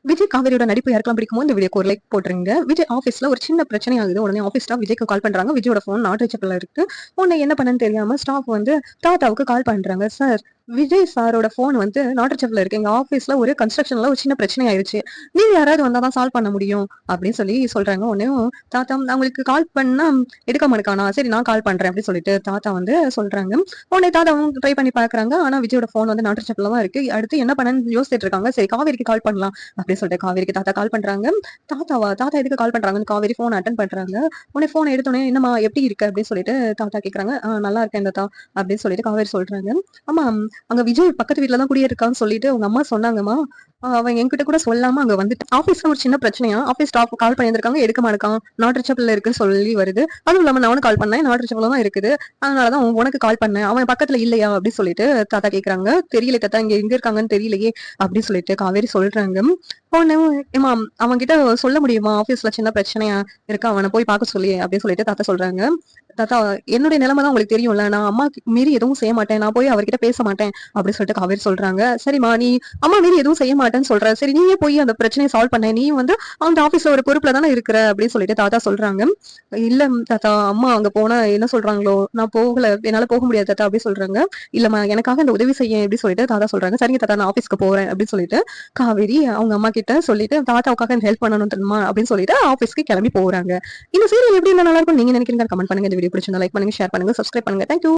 விஜய் காவேரியோட நடிப்பு யாருக்கெல்லாம் பிடிக்குமோ இந்த வீடியோக்கு ஒரு லைக் போட்டுருங்க. விஜய் ஆஃபீஸ்ல ஒரு சின்ன பிரச்சனை ஆகுது. உடனே ஆஃபீஸ் ஸ்டாஃப் விஜய்க்கு கால் பண்றாங்க. விஜயோட ஃபோன் நாட் ரீச்சபிள்ல இருக்கு. உடனே என்ன பண்ணன்னு தெரியாம ஸ்டாஃப் வந்து தாத்தாவுக்கு கால் பண்றாங்க. சார், விஜய் சாரோட ஃபோன் வந்து நாட் ரீச்சபிள்ல இருக்கு. எங்க ஆஃபீஸ்ல ஒரு கன்ஸ்ட்ரக்ஷன்ல ஒரு சின்ன பிரச்சனை ஆயிருச்சு. நீங்க யாராவது வந்தா தான் சால்வ் பண்ண முடியும் அப்படின்னு சொல்லி சொல்றாங்க. உடனே தாத்தா அவங்களுக்கு கால் பண்ணா எடுக்க மாட்டானா, சரி நான் கால் பண்றேன் அப்படின்னு சொல்லிட்டு தாத்தா வந்து சொல்றாங்க. உடனே தாத்தாவும் ட்ரை பண்ணி பாக்குறாங்க. ஆனா விஜயோட ஃபோன் வந்து நாட் ரீச்சபிள்ல தான் இருக்கு. அடுத்து என்ன பண்ணன்னு யோசிச்சுட்டு இருக்காங்க. சரி காவேரிக்கு கால் பண்ணலாம் அப்படின்னு சொல்லிட்டு காவேரிக்கு தாத்தா கால் பண்றாங்க. தாத்தா எதுக்கு கால் பண்றாங்கன்னு காவேரி போன் அட்டன் பண்றாங்க. உடனே போன் எடுத்தோடனே என்னம்மா எப்படி இருக்கு அப்படின்னு சொல்லிட்டு தாத்தா கேக்குறாங்க. நல்லா இருக்கேன் தாத்தா அப்படின்னு சொல்லிட்டு காவேரி சொல்றாங்க. ஆமா, அங்க விஜய் பக்கத்து வீட்டுல தான் குடியிருக்கான்னு சொல்லிட்டு உங்க அம்மா சொன்னாங்கம்மா. அவன் என்கிட்ட கூட சொல்லாம அங்க வந்துட்டு ஆபீஸ்ல ஒரு சின்ன பிரச்சனையா ஆபீஸ் ஸ்டாஃப் கால் பண்ணியிருக்காங்க, எடுக்க மாட்டான், நாட் ரீச்சபிள்ல இருக்குன்னு சொல்லி வருது. அதுவும் இல்லாம நான் கால் பண்ணேன், நாட் ரீச்சபிள் தான் இருக்குது. அதனாலதான் உனக்கு கால் பண்ணேன், அவன் பக்கத்துல இல்லையா அப்படின்னு சொல்லிட்டு தாத்தா கேக்குறாங்க. தெரியல தாத்தா, இங்க எங்க இருக்காங்கன்னு தெரியலையே அப்படின்னு சொல்லிட்டு காவேரி சொல்றாங்க. உடனே ஏமா அவன் கிட்ட சொல்ல முடியுமா, ஆபீஸ்ல சின்ன பிரச்சனையா இருக்கு, அவனை போய் பார்க்க சொல்லி அப்படின்னு சொல்லிட்டு தாத்தா சொல்றாங்க. தாத்தா, என்னுடைய நிலைமை தான் உங்களுக்கு தெரியும்ல, நான் அம்மா மீறி எதுவும் செய்ய மாட்டேன், நான் போய் அவர்கிட்ட பேச மாட்டேன் அப்படின்னு சொல்லிட்டு காவேரி சொல்றாங்க. சரிம்மா, நீ அம்மா மீறி எதுவும் செய்ய மாட்டேன்னு சொல்ற, சரி நீயே போய் அந்த பிரச்சனையை சால்வ் பண்ண, நீ வந்து அந்த ஆபீஸ்ல ஒரு பொறுப்புல தானே இருக்கிற அப்படின்னு சொல்லிட்டு தாத்தா சொல்றாங்க. இல்ல தாத்தா, அம்மா அங்க போனா என்ன சொல்றாங்களோ, நான் போகல, என்னால போக முடியாது தாத்தா அப்படின்னு சொல்றாங்க. இல்லம்மா எனக்காக இந்த உதவி செய்ய எப்படி சொல்லிட்டு தாத்தா சொல்றாங்க. சரிங்க தாத்தா, நான் ஆபீஸ்க்கு போறேன் அப்படின்னு சொல்லிட்டு காவேரி அவங்க அம்மா கிட்ட சொல்லிட்டு தாத்தாவுக்காக ஹெல்ப் பண்ணணும் தெரியுமா அப்படின்னு சொல்லிட்டு ஆபீஸ்க்கு கிளம்பி போறாங்க. இந்த சீரியல் எப்படி இருந்தா நல்லா இருக்கும் நீங்க நினைக்கிறீங்க கமெண்ட் பண்ணுங்க. இந்த வீடியோ பிடிச்சிருந்தா லைக் பண்ணுங்க, ஷேர் பண்ணுங்க, சப்ஸ்கிரைப் பண்ணுங்க. தேங்க்யூ.